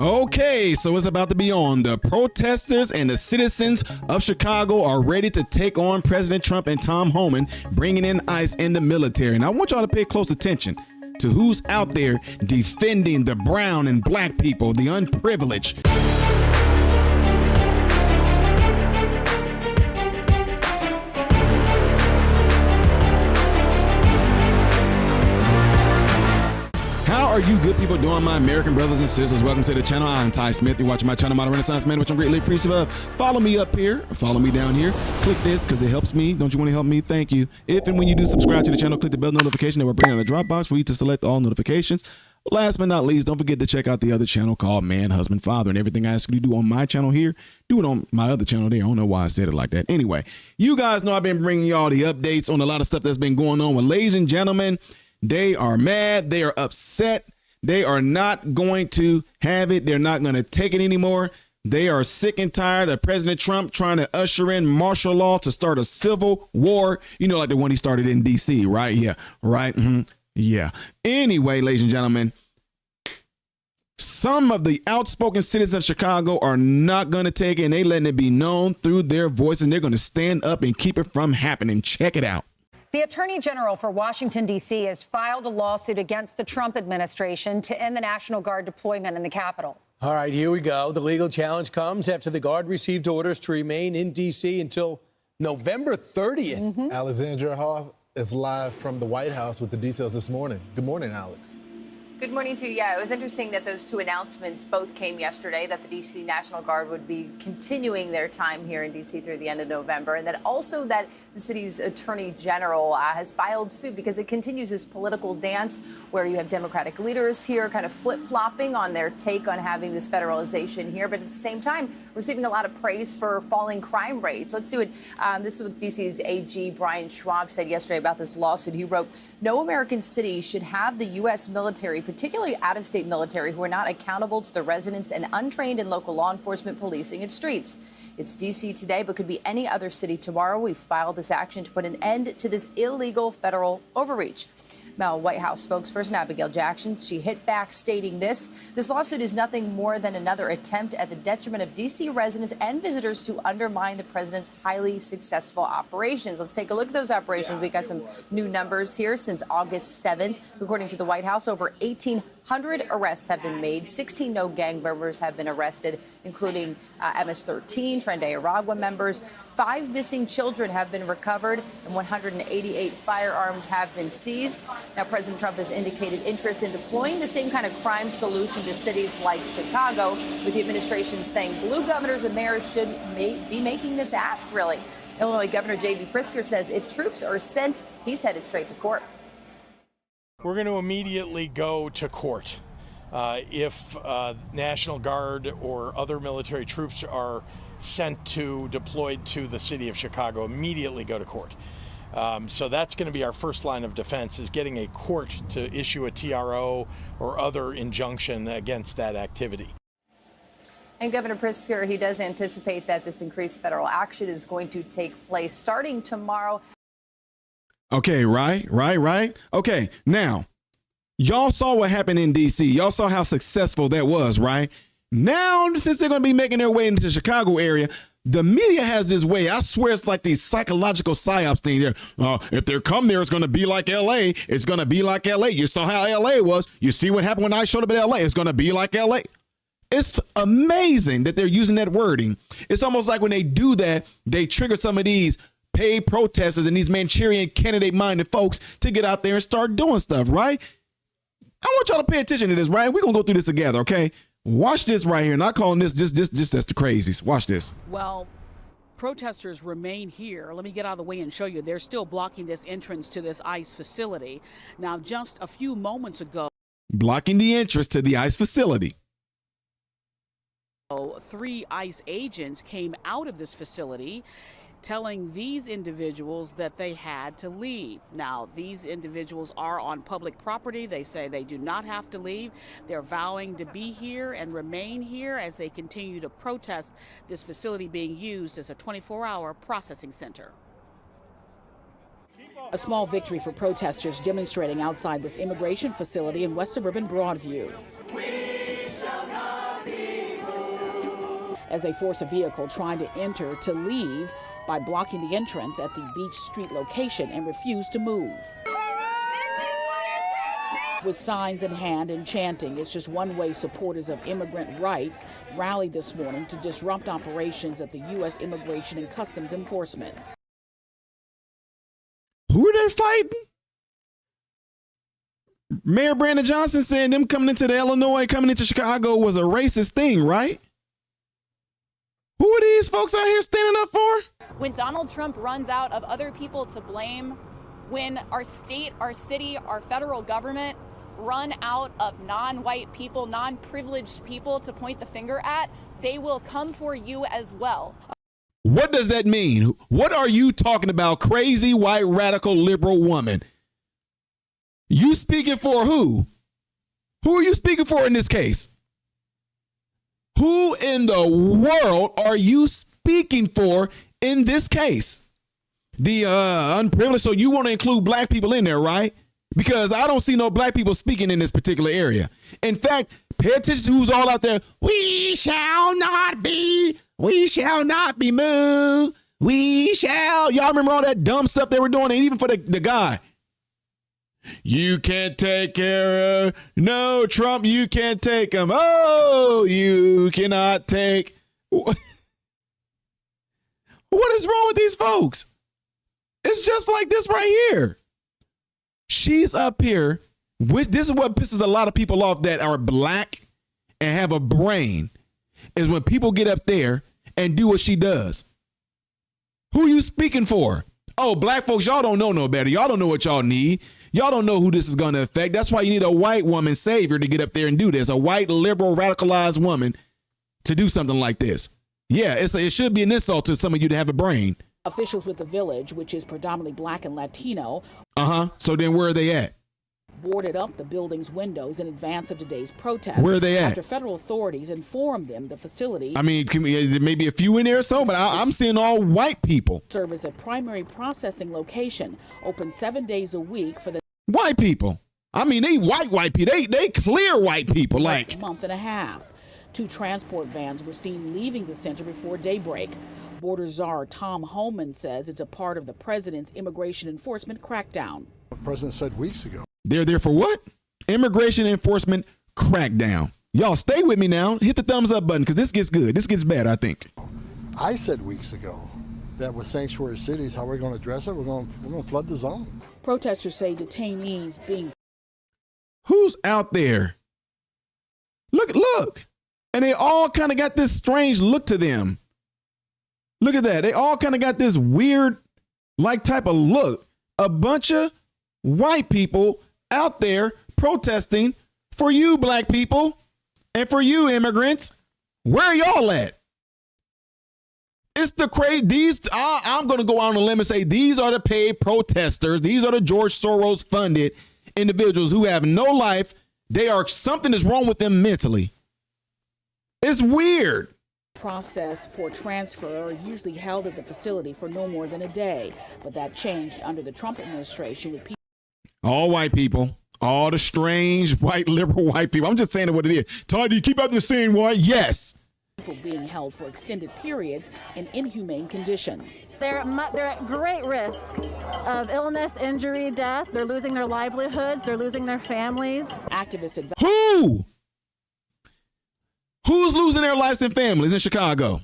Okay, so it's about to be on. The protesters and the citizens of Chicago are ready to take on President Trump and Tom Homan, bringing in ICE and the military. And I want y'all to pay close attention to who's out there defending the brown and black people, the unprivileged. How are you good people doing, my American brothers and sisters? Welcome to the channel. I'm Ty Smith. You're watching my channel, Modern Renaissance Man, which I'm greatly appreciative of. Follow me up here. Follow me down here. Click this because it helps me. Don't you want to help me? Thank you. If and when you do subscribe to the channel, click the bell notification that will bring on a drop box for you to select all notifications. Last but not least, don't forget to check out the other channel called Man, Husband, Father. And everything I ask you to do on my channel here, do it on my other channel there. I don't know why I said it like that. Anyway, you guys know I've been bringing y'all the updates on a lot of stuff that's been going on. Well, ladies and gentlemen, they are mad. They are upset. They are not going to have it. They're not going to take it anymore. They are sick and tired of President Trump trying to usher in martial law to start a civil war. You know, like the one he started in D.C., right? Yeah, right? Yeah. Anyway, ladies and gentlemen, some of the outspoken citizens of Chicago are not going to take it, and they letting it be known through their voices, and they're going to stand up and keep it from happening. Check it out. The Attorney General for Washington, D.C. has filed a lawsuit against the Trump administration to end the National Guard deployment in the Capitol. All right, here we go. The legal challenge comes after the Guard received orders to remain in D.C. until November 30th. Alexandra Hoff is live from the White House with the details this morning. Good morning, Alex. Good morning to you. Yeah, it was interesting that those two announcements both came yesterday, that the D.C. National Guard would be continuing their time here in D.C. through the end of November, and that also that the city's attorney general has filed suit because it continues this political dance where you have Democratic leaders here kind of flip-flopping on their take on having this federalization here, but at the same time receiving a lot of praise for falling crime rates. Let's see what this is what D.C.'s AG Brian Schwab said yesterday about this lawsuit. He wrote, "No American city should have the U.S. military, particularly out-of-state military, who are not accountable to the residents and untrained in local law enforcement policing its streets. It's D.C. today, but could be any other city tomorrow. We've filed this action to put an end to this illegal federal overreach." Now, White House spokesperson Abigail Jackson, she hit back stating this lawsuit is nothing more than another attempt at the detriment of D.C. residents and visitors to undermine the president's highly successful operations. Let's take a look at those operations. We got some new numbers here since August 7th. According to the White House, over 1,800 arrests have been made. 16 no gang members have been arrested, including MS-13, Tren de Aragua members. 5 missing children have been recovered, and 188 firearms have been seized. Now, President Trump has indicated interest in deploying the same kind of crime solution to cities like Chicago, with the administration saying blue governors and mayors should be making this ask, really. Illinois Governor J.B. Pritzker says if troops are sent, he's headed straight to court. We're going to immediately go to court. If National Guard or other military troops are deployed to the city of Chicago, immediately go to court. So that's going to be our first line of defense, is getting a court to issue a TRO or other injunction against that activity. And Governor Pritzker, he does anticipate that this increased federal action is going to take place starting tomorrow. Okay, right. Okay, now, y'all saw what happened in D.C. Y'all saw how successful that was, right? Now, since they're going to be making their way into the Chicago area, the media has this way. I swear it's like these psychological psyops thing there. If they come there, it's going to be like L.A. It's going to be like L.A. You saw how L.A. was. You see what happened when I showed up at L.A. It's going to be like L.A. It's amazing that they're using that wording. It's almost like when they do that, they trigger some of these paid protesters and these Manchurian candidate-minded folks to get out there and start doing stuff, right? I want y'all to pay attention to this, right? We're going to go through this together, okay? Watch this right here. Not calling this just the crazies. Watch this. Well, protesters remain here. Let me get out of the way and show you. They're still blocking this entrance to this ICE facility. Now, just a few moments ago, blocking the entrance to the ICE facility. 3 ICE agents came out of this facility telling these individuals that they had to leave. Now, these individuals are on public property. They say they do not have to leave. They're vowing to be here and remain here as they continue to protest this facility being used as a 24-hour processing center. A small victory for protesters demonstrating outside this immigration facility in West Suburban Broadview. We shall not be as they force a vehicle trying to enter to leave by blocking the entrance at the Beach Street location and refuse to move. With signs in hand and chanting, it's just one way supporters of immigrant rights rallied this morning to disrupt operations at the U.S. Immigration and Customs Enforcement. Who are they fighting? Mayor Brandon Johnson saying them coming into Illinois, coming into Chicago was a racist thing, right? Who are these folks out here standing up for? When Donald Trump runs out of other people to blame, when our state, our city, our federal government run out of non-white people, non-privileged people to point the finger at, they will come for you as well. What does that mean? What are you talking about, crazy white radical liberal woman? You speaking for who? Who are you speaking for in this case? Who in the world are you speaking for in this case? The unprivileged, so you want to include black people in there, right? Because I don't see no black people speaking in this particular area. In fact, pay attention to who's all out there. We shall not be moved. We shall. Y'all remember all that dumb stuff they were doing? And even for the guy. You can't take care of, no, Trump, you can't take him. Oh, you cannot take. What is wrong with these folks? It's just like this right here. She's up here. This is what pisses a lot of people off that are black and have a brain, is when people get up there and do what she does. Who you speaking for? Oh, black folks, y'all don't know no better. Y'all don't know what y'all need. Y'all don't know who this is going to affect. That's why you need a white woman savior to get up there and do this. A white, liberal, radicalized woman to do something like this. Yeah, it should be an insult to some of you to have a brain. Officials with the village, which is predominantly black and Latino, So then where are they at? boarded up the building's windows in advance of today's protest. Where are they at? After federal authorities informed them the facility. I mean, there may be a few in there or so, but I'm seeing all white people. Serve as a primary processing location, open 7 days a week for the white people. I mean, they white people. They clear white people. Like a month and a half. 2 transport vans were seen leaving the center before daybreak. Border czar Tom Homan says it's a part of the president's immigration enforcement crackdown. The president said weeks ago. They're there for what? Immigration enforcement crackdown. Y'all stay with me now. Hit the thumbs up button because this gets good. This gets bad, I think. I said weeks ago that with sanctuary cities, how we're going to address it, we're going to flood the zone. Protesters say detainees being. Who's out there? Look. And they all kind of got this strange look to them. Look at that. They all kind of got this weird like type of look. A bunch of white people out there protesting for you black people and for you immigrants. Where are y'all at? It's the crazy. I'm going to go out on a limb and say these are the paid protesters. These are the George Soros funded individuals who have no life. Something is wrong with them mentally. It's weird. Process for transfer are usually held at the facility for no more than a day, but that changed under the Trump administration with people. All white people, all the strange white liberal white people. I'm just saying what it is. Todd, do you keep out there saying what? Yes. People being held for extended periods in inhumane conditions. They're at great risk of illness, injury, death. They're losing their livelihoods. They're losing their families. Activists advise. Who? Who's losing their lives and families in Chicago?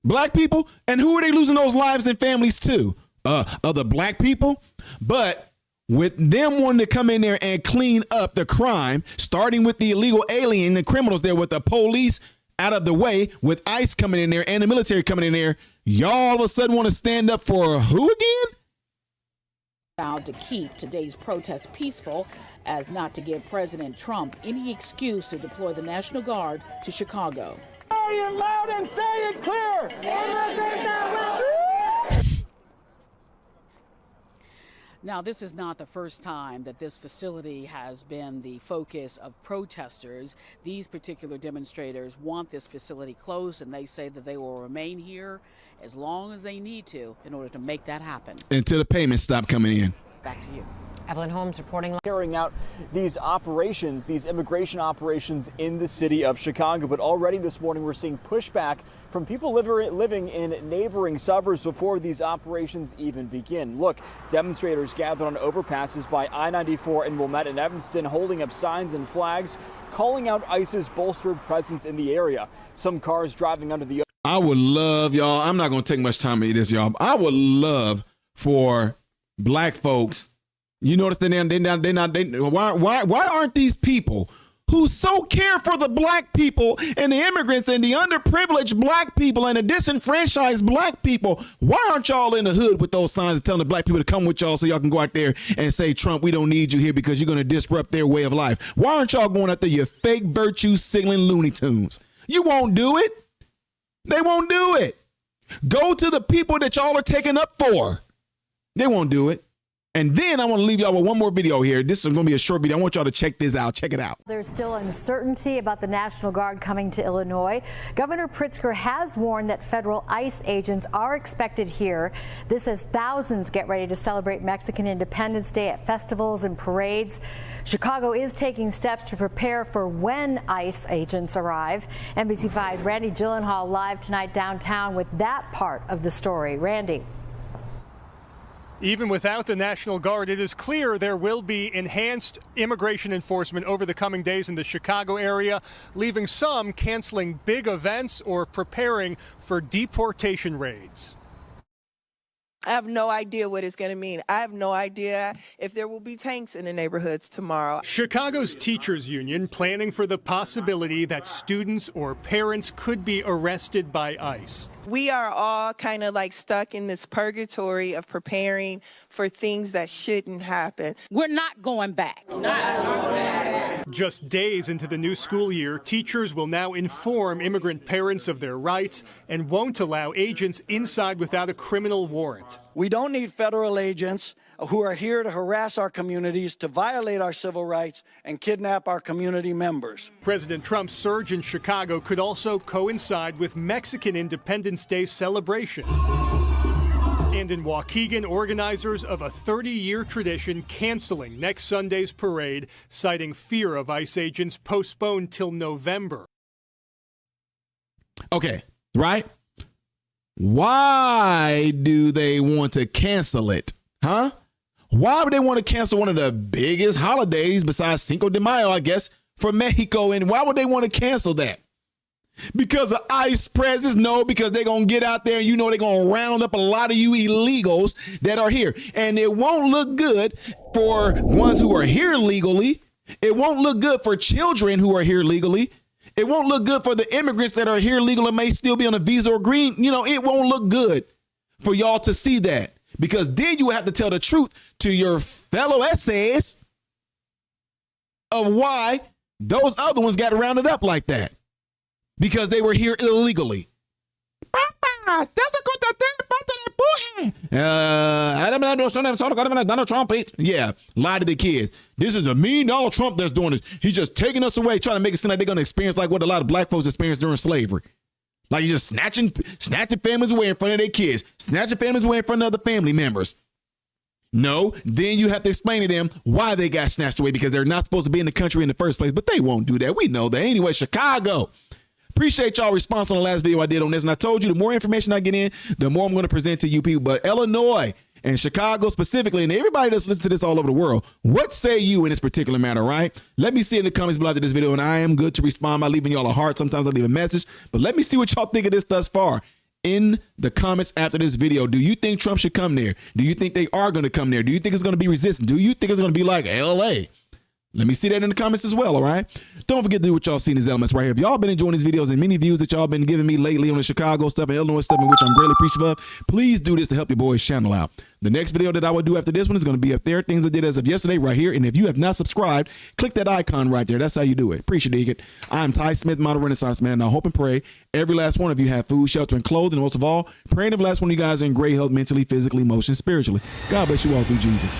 Black people? And who are they losing those lives and families to? Other black people? But with them wanting to come in there and clean up the crime, starting with the illegal alien and criminals there with the police out of the way, with ICE coming in there and the military coming in there, y'all all of a sudden want to stand up for who again? Vowed to keep today's protest peaceful as not to give President Trump any excuse to deploy the National Guard to Chicago. Say it loud and say it clear. Now, this is not the first time that this facility has been the focus of protesters. These particular demonstrators want this facility closed, and they say that they will remain here as long as they need to in order to make that happen. Until the payments stop coming in. Back to you. Evelyn Holmes reporting. Carrying out these operations, these immigration operations in the city of Chicago. But already this morning we're seeing pushback from people living in neighboring suburbs before these operations even begin. Look, demonstrators gathered on overpasses by I-94 in Wilmette and Evanston, holding up signs and flags, calling out ICE's bolstered presence in the area. Some cars driving under the... I would love, y'all, I'm not going to take much time into this, y'all. I would love for black folks, you notice why aren't these people who so care for the black people and the immigrants and the underprivileged black people and the disenfranchised black people, why aren't y'all in the hood with those signs and telling the black people to come with y'all so y'all can go out there and say, Trump, we don't need you here because you're going to disrupt their way of life? Why aren't y'all going out there, you fake virtue signaling Looney Tunes? You won't do it. They won't do it. Go to the people that y'all are taking up for. They won't do it. And then I want to leave y'all with one more video here. This is going to be a short video. I want y'all to check this out. Check it out. There's still uncertainty about the National Guard coming to Illinois. Governor Pritzker has warned that federal ICE agents are expected here. This as thousands get ready to celebrate Mexican Independence Day at festivals and parades. Chicago is taking steps to prepare for when ICE agents arrive. NBC5's Randy Gyllenhaal live tonight downtown with that part of the story. Randy. Even without the National Guard, it is clear there will be enhanced immigration enforcement over the coming days in the Chicago area, leaving some canceling big events or preparing for deportation raids. I have no idea what it's going to mean. I have no idea if there will be tanks in the neighborhoods tomorrow. Chicago's teachers union planning for the possibility that students or parents could be arrested by ICE. We are all kind of like stuck in this purgatory of preparing for things that shouldn't happen. We're not going back. Just days into the new school year, teachers will now inform immigrant parents of their rights and won't allow agents inside without a criminal warrant. We don't need federal agents who are here to harass our communities, to violate our civil rights, and kidnap our community members. President Trump's surge in Chicago could also coincide with Mexican Independence Day celebration. And in Waukegan, organizers of a 30-year tradition canceling next Sunday's parade, citing fear of ICE agents postponed till November. Okay, right? Why do they want to cancel it? Huh? Why would they want to cancel one of the biggest holidays besides Cinco de Mayo, I guess, for Mexico? And why would they want to cancel that? Because of ICE presence? No, because they're going to get out there and they're going to round up a lot of you illegals that are here. And it won't look good for ones who are here legally. It won't look good for children who are here legally. It won't look good for the immigrants that are here legal and may still be on a visa or green. It won't look good for y'all to see that. Because then you have to tell the truth to your fellow essays of why those other ones got rounded up like that. Because they were here illegally. Donald Trump. Yeah, lie to the kids. This is a mean Donald Trump that's doing this. He's just taking us away, trying to make it seem like they're going to experience like what a lot of black folks experienced during slavery. Like you're just snatching families away in front of their kids, snatching families away in front of other family members. No, then you have to explain to them why they got snatched away because they're not supposed to be in the country in the first place. But they won't do that. We know that. Anyway, Chicago. Appreciate y'all response on the last video I did on this. And I told you the more information I get in, the more I'm going to present to you people. But Illinois and Chicago specifically, and everybody that's listening to this all over the world, what say you in this particular matter, right? Let me see in the comments below this video, and I am good to respond by leaving y'all a heart. Sometimes I leave a message, but let me see what y'all think of this thus far in the comments after this video. Do you think Trump should come there? Do you think they are going to come there? Do you think it's going to be resistance? Do you think it's going to be like LA? Let me see that in the comments as well, all right? Don't forget to do what y'all see in these elements right here. If y'all been enjoying these videos and many views that y'all been giving me lately on the Chicago stuff and Illinois stuff, in which I'm greatly appreciative of, please do this to help your boys' channel out. The next video that I will do after this one is going to be up there. Things I did as of yesterday right here. And if you have not subscribed, click that icon right there. That's how you do it. Appreciate it. I'm Ty Smith, model Renaissance man. And I hope and pray every last one of you have food, shelter, and clothing. And most of all, praying every last one of you guys are in great health mentally, physically, emotionally, spiritually. God bless you all through Jesus.